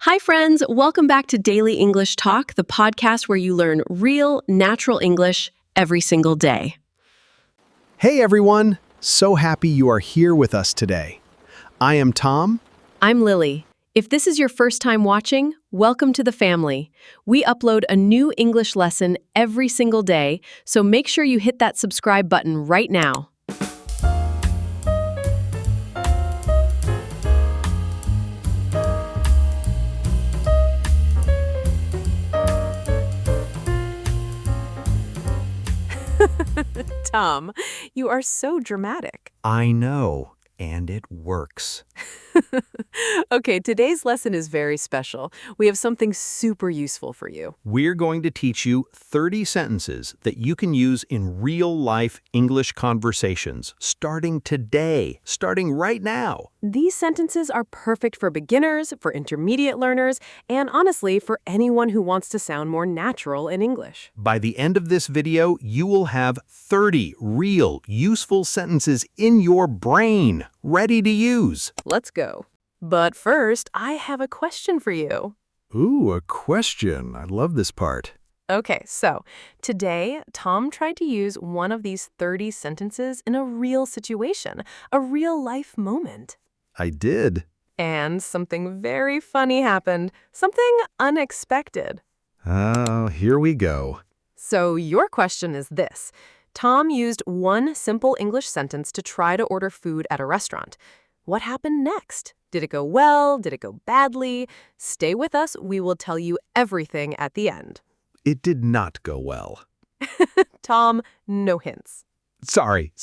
Hi, friends. Welcome back to Daily English Talk, the podcast where you learn real, natural English every single day. Hey everyone! So happy you are here with us today. I am Tom. I'm Lily. If this is your first time watching, welcome to the family. We upload a new English lesson every single day, so make sure you hit that subscribe button right now. Tom, you are so dramatic. I know, and it works. Okay, today's lesson is very special. We have something super useful for you. We're going to teach you 30 sentences that you can use in real-life English conversations, starting today, starting right now. These sentences are perfect for beginners, for intermediate learners, and honestly, for anyone who wants to sound more natural in English. By the end of this video, you will have 30 real, useful sentences in your brain, ready to use. Let's go. But first, I have a question for you. Ooh, a question. I love this part. Okay, so today, Tom tried to use one of these 30 sentences in a real situation, a real-life moment. I did. And something very funny happened, something unexpected. Oh, here we go. So your question is this. Tom used one simple English sentence to try to order food at a restaurant. What happened next? Did it go well? Did it go badly? Stay with us. We will tell you everything at the end. It did not go well. Tom, no hints. Sorry.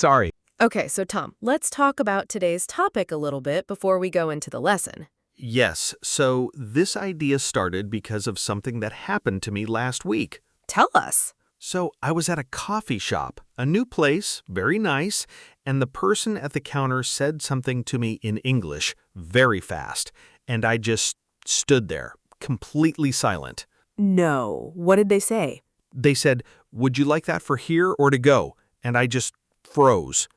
Okay, so Tom, let's talk about today's topic a little bit before we go into the lesson. Yes, so this idea started because of something that happened to me last week. Tell us. So I was at a coffee shop, a new place, very nice, and the person at the counter said something to me in English very fast, and I just stood there, completely silent. No. What did they say? They said, "Would you like that for here or to go?" And I just froze.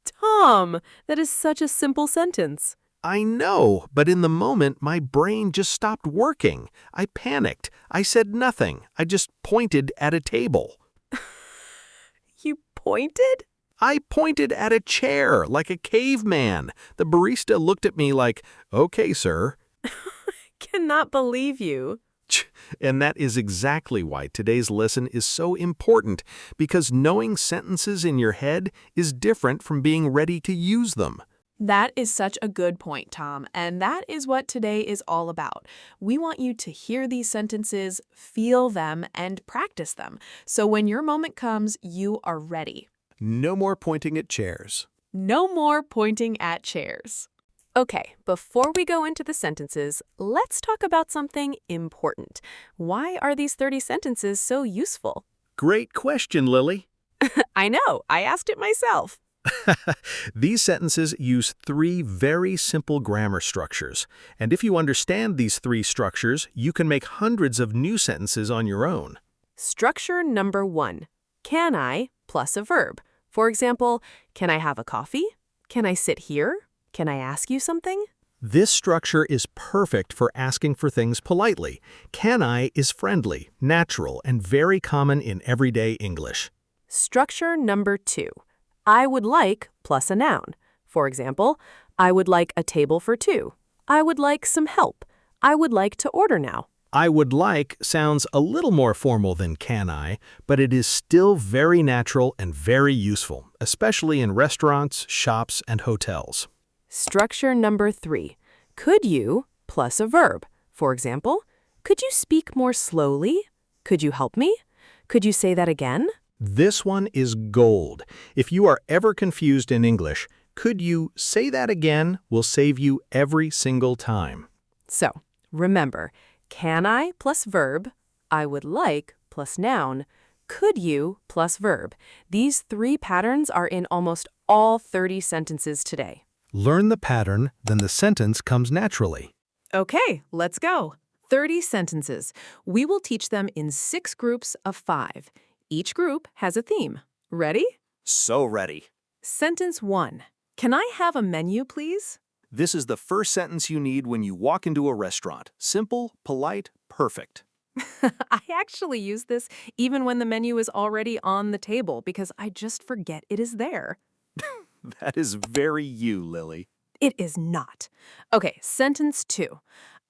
Tom, that is such a simple sentence. I know, but in the moment, my brain just stopped working. I panicked. I said nothing. I just pointed at a table. You pointed? I pointed at a chair like a caveman. The barista looked at me like, "Okay, sir." Cannot believe you. And that is exactly why today's lesson is so important, because knowing sentences in your head is different from being ready to use them. That is such a good point, Tom, and that is what today is all about. We want you to hear these sentences, feel them, and practice them, so when your moment comes, you are ready. No more pointing at chairs. No more pointing at chairs. Okay, before we go into the sentences, let's talk about something important. Why are these 30 sentences so useful? Great question, Lily. I know, I asked it myself. These sentences use 3 very simple grammar structures, and if you understand these 3 structures, you can make hundreds of new sentences on your own. Structure number 1. Can I plus a verb. For example, can I have a coffee? Can I sit here? Can I ask you something? This structure is perfect for asking for things politely. Can I is friendly, natural, and very common in everyday English. Structure number 2. I would like plus a noun. For example, I would like a table for 2. I would like some help. I would like to order now. I would like sounds a little more formal than can I, but it is still very natural and very useful, especially in restaurants, shops, and hotels. Structure number 3. Could you plus a verb. For example, could you speak more slowly? Could you help me? Could you say that again? This one is gold. If you are ever confused in English, could you say that again will save you every single time. So, remember, can I plus verb, I would like plus noun, could you plus verb. These 3 patterns are in almost all 30 sentences today. Learn the pattern, then the sentence comes naturally. Okay, let's go. 30 sentences. We will teach them in 6 groups of 5. Each group has a theme. Ready? So ready. Sentence 1. Can I have a menu, please? This is the first sentence you need when you walk into a restaurant. Simple, polite, perfect. I actually use this even when the menu is already on the table because I just forget it is there. That is very you, Lily. It is not. Okay, sentence 2.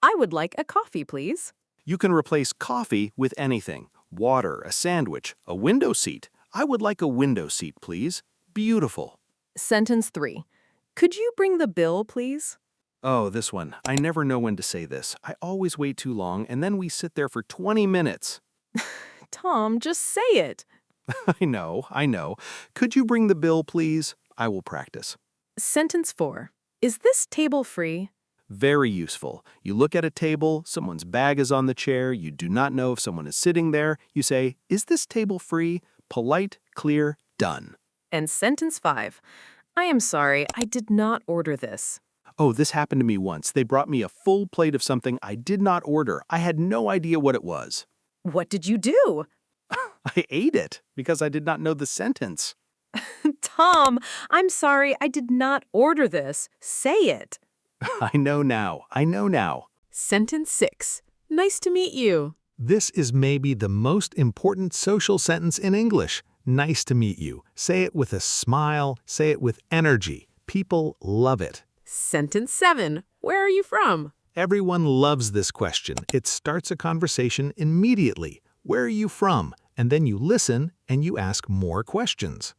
I would like a coffee, please. You can replace coffee with anything. Water, a sandwich, a window seat. I would like a window seat, please. Beautiful. Sentence 3. Could you bring the bill, please? Oh, this one. I never know when to say this. I always wait too long, and then we sit there for 20 minutes. Tom, just say it. I know. Could you bring the bill, please? I will practice. Sentence 4. Is this table free? Very useful. You look at a table, someone's bag is on the chair, you do not know if someone is sitting there. You say, is this table free? Polite, clear, done. And sentence 5. I am sorry, I did not order this. Oh, this happened to me once. They brought me a full plate of something I did not order. I had no idea what it was. What did you do? I ate it because I did not know the sentence. Tom, I'm sorry, I did not order this. Say it. I know now. Sentence 6. Nice to meet you. This is maybe the most important social sentence in English. Nice to meet you. Say it with a smile. Say it with energy. People love it. Sentence 7. Where are you from? Everyone loves this question. It starts a conversation immediately. Where are you from? And then you listen and you ask more questions.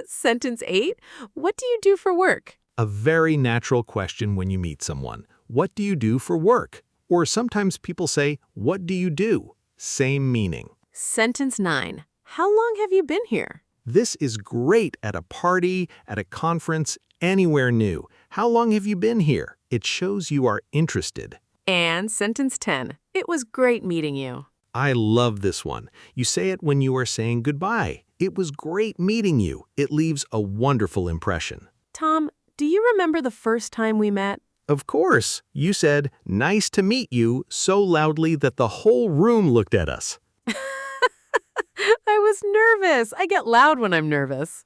Sentence 8. What do you do for work? A very natural question when you meet someone. What do you do for work? Or sometimes people say, what do you do? Same meaning. Sentence 9. How long have you been here? This is great at a party, at a conference, anywhere new. How long have you been here? It shows you are interested. And sentence 10. It was great meeting you. I love this one. You say it when you are saying goodbye. It was great meeting you. It leaves a wonderful impression. Tom, do you remember the first time we met? Of course. You said, nice to meet you, so loudly that the whole room looked at us. I was nervous. I get loud when I'm nervous.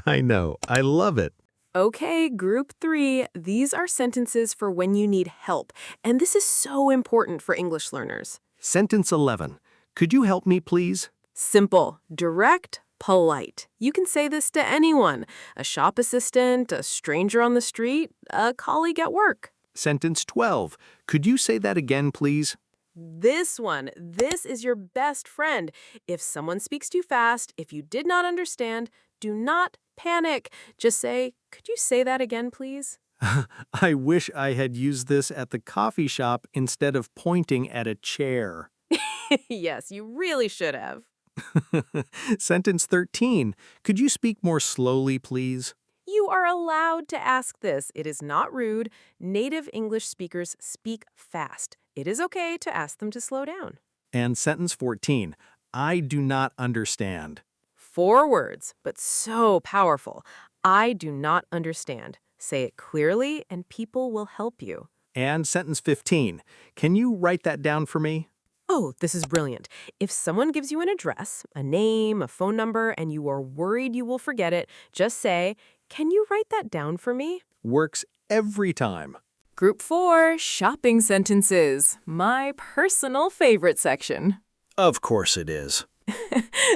I know. I love it. Okay, group 3. These are sentences for when you need help. And this is so important for English learners. Sentence 11. Could you help me, please? Simple, direct, polite. You can say this to anyone. A shop assistant, a stranger on the street, a colleague at work. Sentence 12. Could you say that again, please? This one. This is your best friend. If someone speaks too fast, if you did not understand, do not panic. Just say, could you say that again, please? I wish I had used this at the coffee shop instead of pointing at a chair. Yes, you really should have. Sentence 13. Could you speak more slowly, please? You are allowed to ask this. It is not rude. Native English speakers speak fast. It is okay to ask them to slow down. And sentence 14. I do not understand. 4 words, but so powerful. I do not understand. Say it clearly and people will help you. And sentence 15. Can you write that down for me? Oh, this is brilliant. If someone gives you an address, a name, a phone number, and you are worried you will forget it, just say, can you write that down for me? Works every time. Group 4, shopping sentences. My personal favorite section. Of course it is.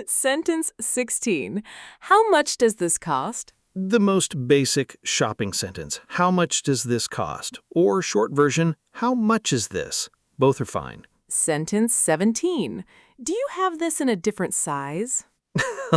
Sentence 16. How much does this cost? The most basic shopping sentence. How much does this cost? Or short version, how much is this? Both are fine. Sentence 17. Do you have this in a different size?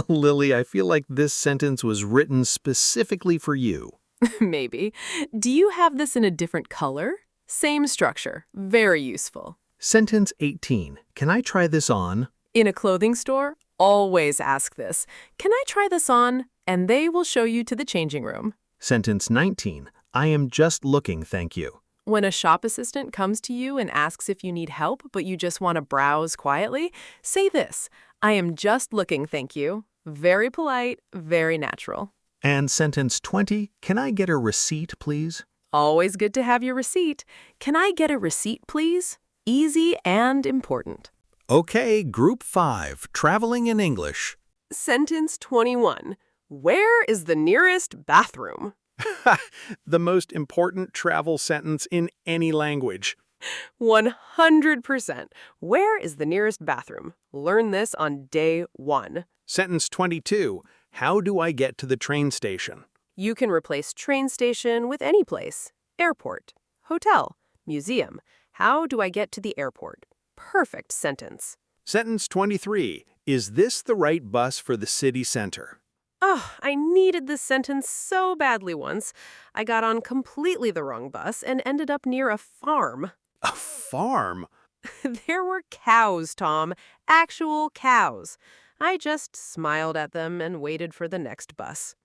Lily, I feel like this sentence was written specifically for you. Maybe. Do you have this in a different color? Same structure. Very useful. Sentence 18. Can I try this on? In a clothing store, always ask this. Can I try this on? And they will show you to the changing room. Sentence 19. I am just looking, thank you. When a shop assistant comes to you and asks if you need help, but you just want to browse quietly, say this. I am just looking, thank you. Very polite, very natural. And sentence 20. Can I get a receipt, please? Always good to have your receipt. Can I get a receipt, please? Easy and important. Okay, Group 5, Traveling in English. Sentence 21. Where is the nearest bathroom? The most important travel sentence in any language. 100%. Where is the nearest bathroom? Learn this on day 1. Sentence 22. How do I get to the train station? You can replace train station with any place. Airport, hotel, museum. How do I get to the airport? Perfect sentence. Sentence 23. Is this the right bus for the city center? Oh, I needed this sentence so badly once. I got on completely the wrong bus and ended up near a farm. A farm? There were cows, Tom. Actual cows. I just smiled at them and waited for the next bus.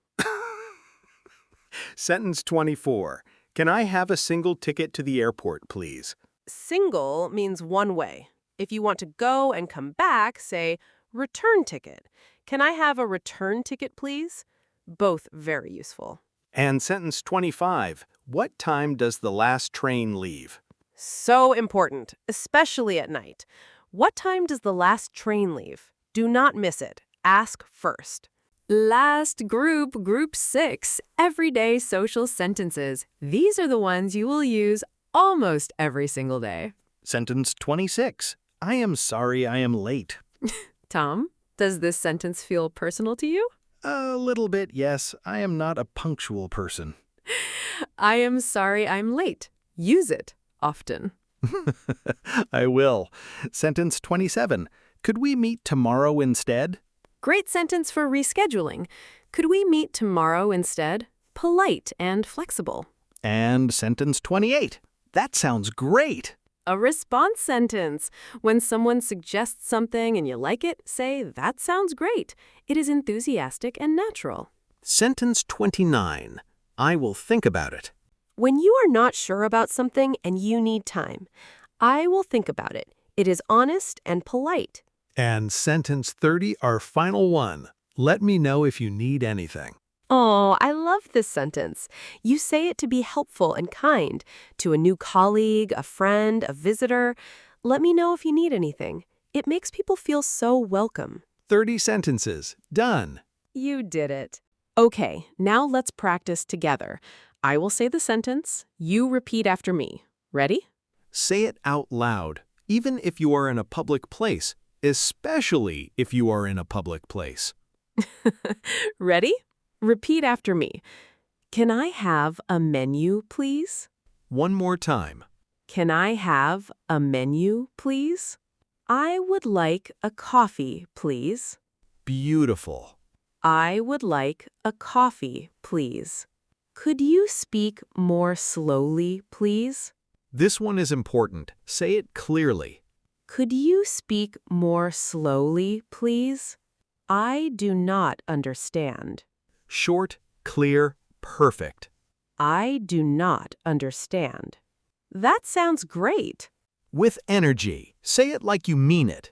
Sentence 24. Can I have a single ticket to the airport, please? Single means one way. If you want to go and come back, say, return ticket. Can I have a return ticket, please? Both very useful. And sentence 25. What time does the last train leave? So important, especially at night. What time does the last train leave? Do not miss it. Ask first. Last group, group 6, everyday social sentences. These are the ones you will use almost every single day. Sentence 26. I am sorry I am late. Tom, does this sentence feel personal to you? A little bit, yes. I am not a punctual person. I am sorry I'm late. Use it often. I will. Sentence 27. Could we meet tomorrow instead? Great sentence for rescheduling. Could we meet tomorrow instead? Polite and flexible. And sentence 28. That sounds great. A response sentence. When someone suggests something and you like it, say, that sounds great. It is enthusiastic and natural. Sentence 29. I will think about it. When you are not sure about something and you need time, I will think about it. It is honest and polite. And sentence 30, our final one. Let me know if you need anything. Oh, I love this sentence. You say it to be helpful and kind to a new colleague, a friend, a visitor. Let me know if you need anything. It makes people feel so welcome. 30 sentences. Done. You did it. Okay, now let's practice together. I will say the sentence. You repeat after me. Ready? Say it out loud, even if you are in a public place, especially if you are in a public place. Ready? Repeat after me. Can I have a menu, please? One more time. Can I have a menu, please? I would like a coffee, please. Beautiful. I would like a coffee, please. Could you speak more slowly, please? This one is important. Say it clearly. Could you speak more slowly, please? I do not understand. Short, clear, perfect. I do not understand. That sounds great. With energy. Say it like you mean it.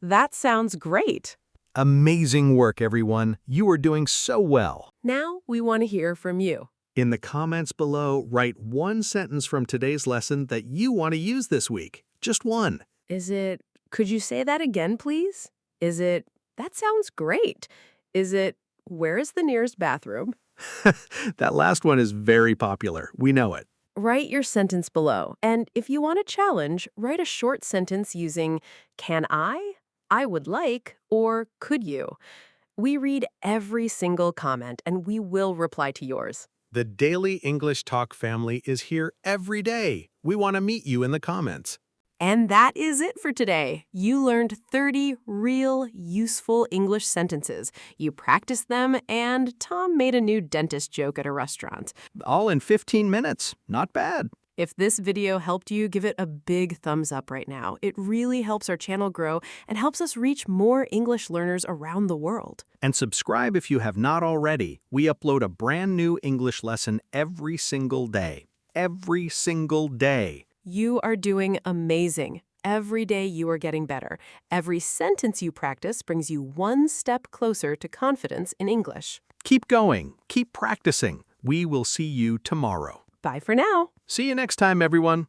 That sounds great. Amazing work, everyone. You are doing so well. Now we want to hear from you. In the comments below, write one sentence from today's lesson that you want to use this week. Just one. Could you say that again, please? That sounds great. Where is the nearest bathroom? That last one is very popular. We know it. Write your sentence below. And if you want a challenge, write a short sentence using can I would like, or could you. We read every single comment and we will reply to yours. The Daily English Talk family is here every day. We want to meet you in the comments. And that is it for today. You learned 30 real, useful English sentences. You practiced them, and Tom made a new dentist joke at a restaurant. All in 15 minutes. Not bad. If this video helped you, give it a big thumbs up right now. It really helps our channel grow and helps us reach more English learners around the world. And subscribe if you have not already. We upload a brand new English lesson every single day. Every single day. You are doing amazing. Every day you are getting better. Every sentence you practice brings you one step closer to confidence in English. Keep going. Keep practicing. We will see you tomorrow. Bye for now. See you next time, everyone.